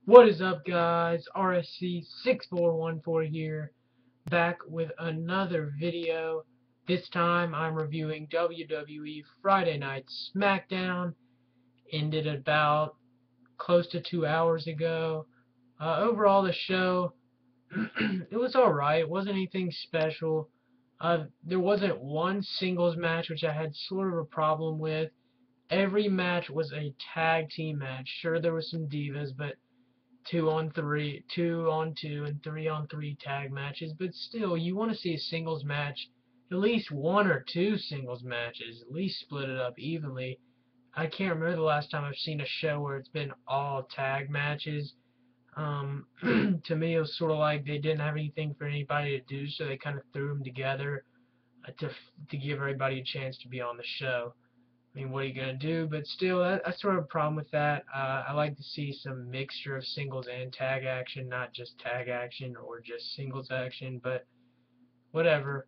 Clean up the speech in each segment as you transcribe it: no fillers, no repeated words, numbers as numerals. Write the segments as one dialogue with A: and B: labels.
A: What is up, guys? RSC6414 here, back with another video. This time I'm reviewing WWE Friday Night SmackDown. Ended about close to 2 hours ago. Overall, the show, it was alright. It wasn't anything special. There wasn't one singles match, which I had sort of a problem with. Every match was a tag team match. Sure, there were some divas, but 2-on-3, 2-on-2, and 3-on-3 tag matches, but still, you want to see a singles match, at least one or two singles matches, at least split it up evenly. I can't remember the last time I've seen a show where it's been all tag matches. To me, it was sort of like they didn't have anything for anybody to do, so they kind of threw them together to give everybody a chance to be on the show. I mean, what are you going to do? But still, that's sort of a problem with that. I like to see some mixture of singles and tag action, not just tag action or just singles action, but whatever.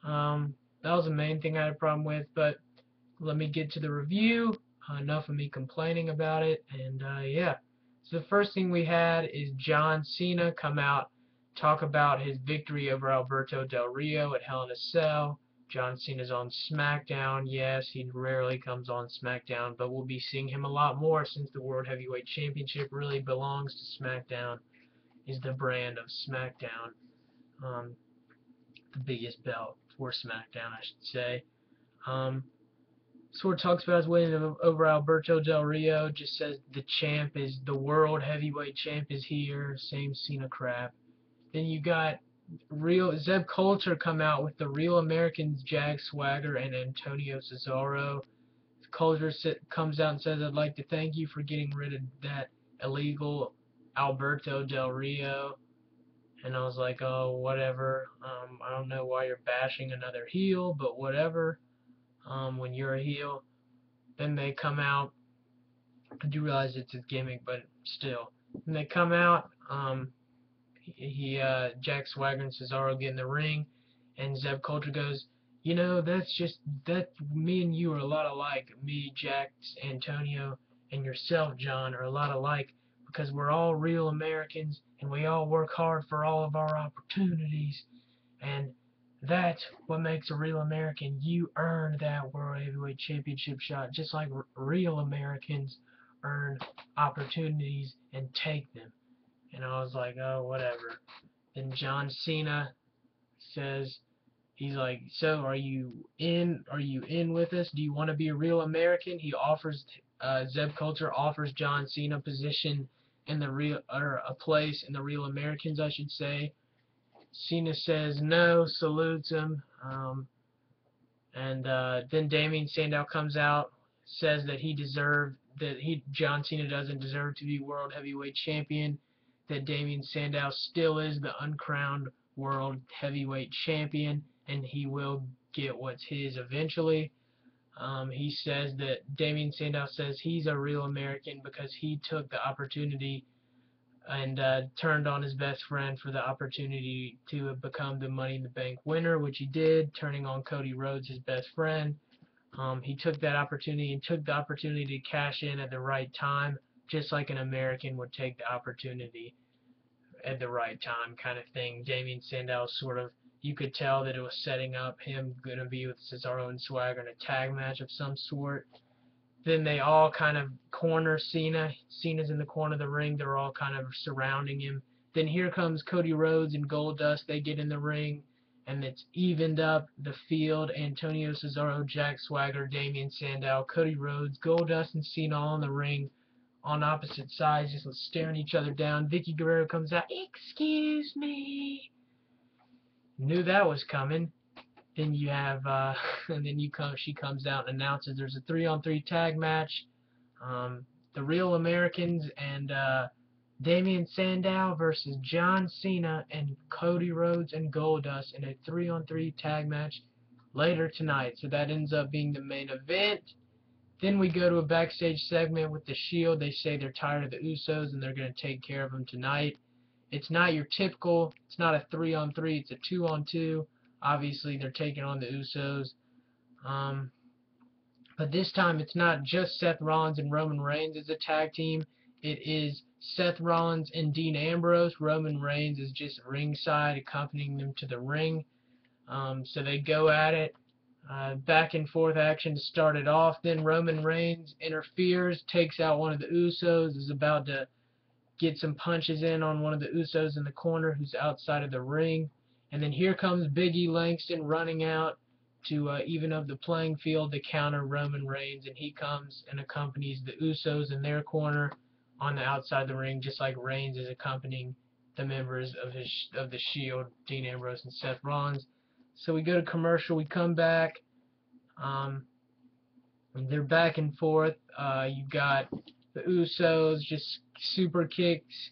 A: That was the main thing I had a problem with, but let me get to the review. Enough of me complaining about it, and yeah. So the first thing we had is John Cena come out, talk about his victory over Alberto Del Rio at Hell in a Cell. John Cena's on SmackDown. Yes, he rarely comes on SmackDown, but we'll be seeing him a lot more since the World Heavyweight Championship really belongs to SmackDown, is the brand of SmackDown. The biggest belt for SmackDown, I should say. Sort of talks about his win over Alberto Del Rio, just says the World Heavyweight Champ is here, same Cena crap. Then you got Zeb Coulter come out with the Real Americans, Jack Swagger and Antonio Cesaro. Coulter comes out and says, "I'd like to thank you for getting rid of that illegal Alberto Del Rio." And I was like, oh, whatever. I don't know why you're bashing another heel, but whatever. When you're a heel. Then they come out. I do realize it's a gimmick, but still. When they come out, Jack Swagger and Cesaro get in the ring, and Zeb Coulter goes, "You know, that me and you are a lot alike. Me, Jack, Antonio, and yourself, John, are a lot alike because we're all real Americans and we all work hard for all of our opportunities, and that's what makes a real American. You earn that World Heavyweight Championship shot just like real Americans earn opportunities and take them." And I was like, oh, whatever. Then John Cena says, he's like, "So are you in? Are you in with us? Do you want to be a real American?" He offers, Zeb Coulter offers John Cena a place in the Real Americans, I should say. Cena says no, salutes him, and then Damien Sandow comes out, says that John Cena doesn't deserve to be World Heavyweight Champion, that Damien Sandow still is the uncrowned World Heavyweight Champion, and he will get what's his eventually. He says that Damien Sandow says he's a real American because he took the opportunity and turned on his best friend for the opportunity to become the Money in the Bank winner, which he did, turning on Cody Rhodes, his best friend. He took that opportunity and took the opportunity to cash in at the right time, just like an American would take the opportunity at the right time kind of thing. Damien Sandow sort of, you could tell that it was setting up him going to be with Cesaro and Swagger in a tag match of some sort. Then they all kind of corner Cena. Cena's in the corner of the ring. They're all kind of surrounding him. Then here comes Cody Rhodes and Goldust. They get in the ring, and it's evened up the field. Antonio Cesaro, Jack Swagger, Damien Sandow, Cody Rhodes, Goldust, and Cena all in the ring on opposite sides, just staring each other down. Vicky Guerrero comes out, "Excuse me." Knew that was coming. Then you have, and then she comes out and announces there's a 3-on-3 tag match. The Real Americans and Damien Sandow versus John Cena and Cody Rhodes and Goldust in a 3-on-3 tag match later tonight. So that ends up being the main event. Then we go to a backstage segment with the Shield. They say they're tired of the Usos and they're going to take care of them tonight. It's not your typical, it's not a 3-on-3, it's a 2-on-2. Obviously, they're taking on the Usos. But this time, it's not just Seth Rollins and Roman Reigns as a tag team. it is Seth Rollins and Dean Ambrose. Roman Reigns is just ringside accompanying them to the ring. So they go at it. Back and forth action to start it off. Then Roman Reigns interferes, takes out one of the Usos, is about to get some punches in on one of the Usos in the corner who's outside of the ring. And then here comes Big E Langston running out to even up the playing field to counter Roman Reigns. And he comes and accompanies the Usos in their corner on the outside of the ring, just like Reigns is accompanying the members of the Shield, Dean Ambrose and Seth Rollins. So we go to commercial, we come back, they're back and forth. You got the Usos, just super kicks.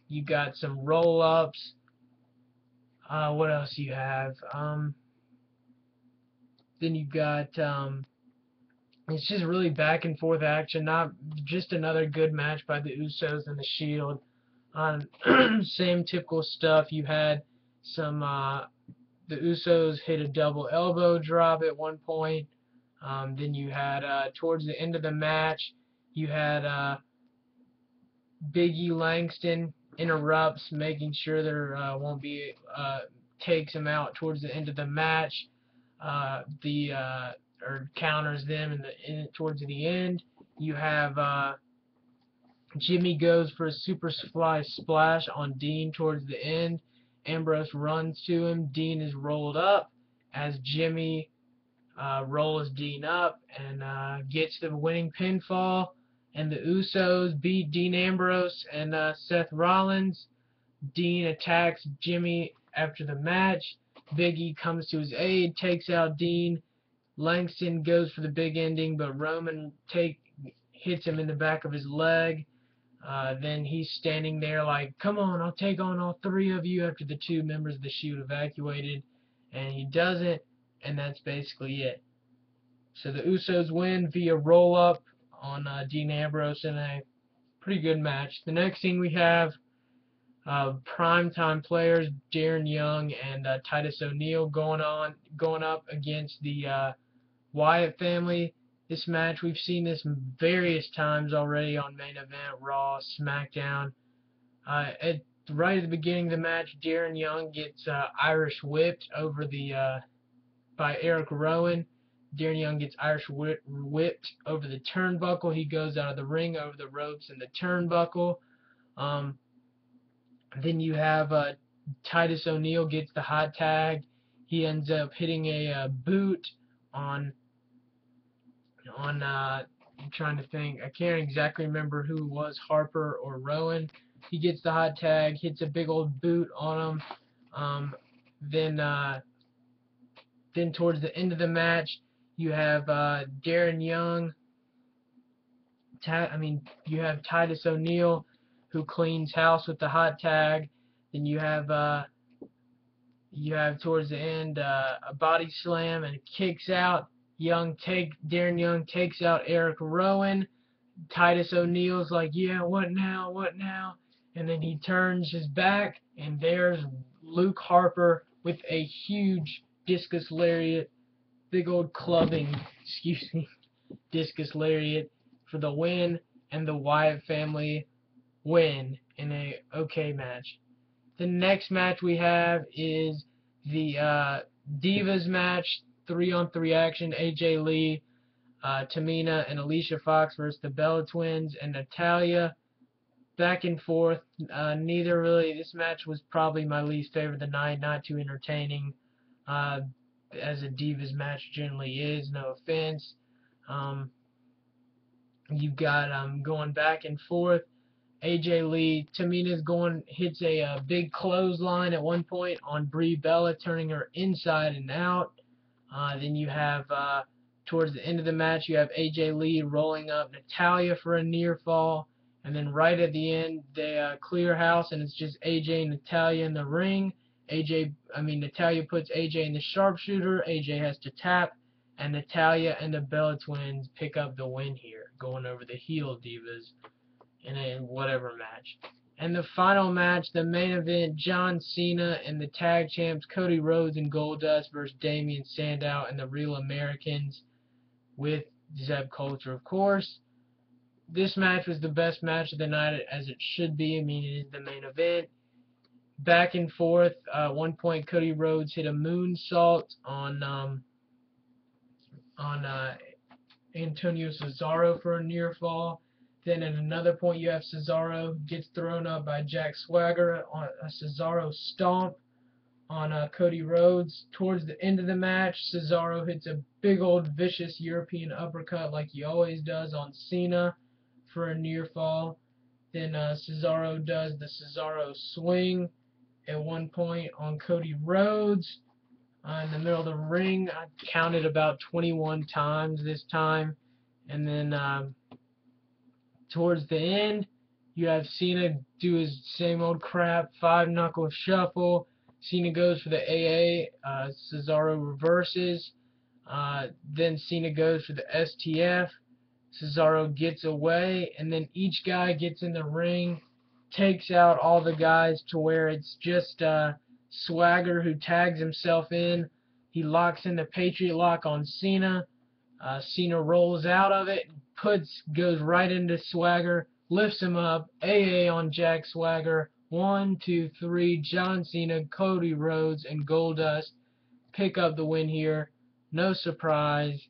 A: You got some roll-ups. What else you have? Then you got, it's just really back and forth action, not just another good match by the Usos and the Shield. Same typical stuff. You had some, the Usos hit a double elbow drop at one point. Then you had, towards the end of the match, you had Big E Langston interrupts, making sure there won't be, takes him out towards the end of the match, or counters them towards the end. You have Jimmy goes for a super fly splash on Dean towards the end. Ambrose runs to him. Dean is rolled up as Jimmy rolls Dean up and gets the winning pinfall. And the Usos beat Dean Ambrose and Seth Rollins. Dean attacks Jimmy after the match. Big E comes to his aid, takes out Dean. Langston goes for the big ending, but Roman hits him in the back of his leg. Then he's standing there like, come on, I'll take on all three of you after the two members of the Shield evacuated. And he doesn't, and that's basically it. So the Usos win via roll-up on Dean Ambrose in a pretty good match. The next thing we have, primetime players, Darren Young and Titus O'Neil going up against the Wyatt family. This match, we've seen this various times already on Main Event, Raw, SmackDown. Right at the beginning of the match, Darren Young gets Irish whipped over by Eric Rowan. Darren Young gets Irish whipped over the turnbuckle. He goes out of the ring over the ropes and the turnbuckle. Then you have Titus O'Neil gets the hot tag. He ends up hitting a boot on I'm trying to think. I can't exactly remember who it was, Harper or Rowan. He gets the hot tag, hits a big old boot on him. Then towards the end of the match, you have Darren Young. You have Titus O'Neil, who cleans house with the hot tag. Then you have towards the end a body slam and kicks out. Darren Young takes out Eric Rowan. Titus O'Neil's like, yeah, what now, what now? And then he turns his back, and there's Luke Harper with a huge discus lariat, big old clubbing, discus lariat for the win, and the Wyatt family win in a okay match. The next match we have is the Divas match, 3-on-3 action. AJ Lee, Tamina, and Alicia Fox versus the Bella Twins and Natalya. Back and forth. Neither really. This match was probably my least favorite of the night. Not too entertaining, as a Divas match generally is. No offense. You've got going back and forth. AJ Lee, Tamina's hits a big clothesline at one point on Brie Bella, turning her inside and out. Then you have, towards the end of the match, you have AJ Lee rolling up Natalya for a near fall. And then right at the end, they clear house, and it's just AJ and Natalya in the ring. Natalya puts AJ in the sharpshooter. AJ has to tap, and Natalya and the Bella Twins pick up the win here, going over the heel Divas in a whatever match. And the final match, the main event, John Cena and the tag champs Cody Rhodes and Goldust versus Damien Sandow and the Real Americans with Zeb Coulter, of course. this match was the best match of the night, as it should be. I mean, it is the main event. Back and forth. At one point, Cody Rhodes hit a moonsault on Antonio Cesaro for a near fall. Then at another point, you have Cesaro gets thrown up by Jack Swagger on a Cesaro stomp on Cody Rhodes. Towards the end of the match, Cesaro hits a big old vicious European uppercut like he always does on Cena for a near fall. Then Cesaro does the Cesaro swing at one point on Cody Rhodes in the middle of the ring. I counted about 21 times this time. And then towards the end, you have Cena do his same old crap, 5-knuckle shuffle. Cena goes for the AA. Cesaro reverses. Then Cena goes for the STF. Cesaro gets away, and then each guy gets in the ring, takes out all the guys to where it's just Swagger who tags himself in. He locks in the Patriot Lock on Cena. Cena rolls out of it, goes right into Swagger, lifts him up, AA on Jack Swagger. 1, 2, 3, John Cena, Cody Rhodes, and Goldust pick up the win here. No surprise.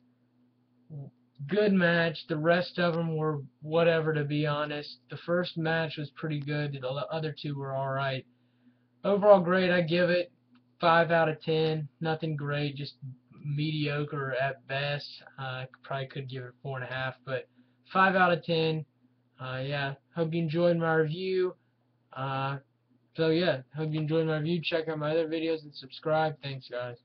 A: Good match. The rest of them were whatever, to be honest. The first match was pretty good. The other two were alright. Overall grade, I give it 5 out of 10. Nothing great, just mediocre at best. I probably could give it 4.5, but 5 out of 10. Yeah, hope you enjoyed my review. So yeah, hope you enjoyed my review. Check out my other videos and subscribe. Thanks, guys.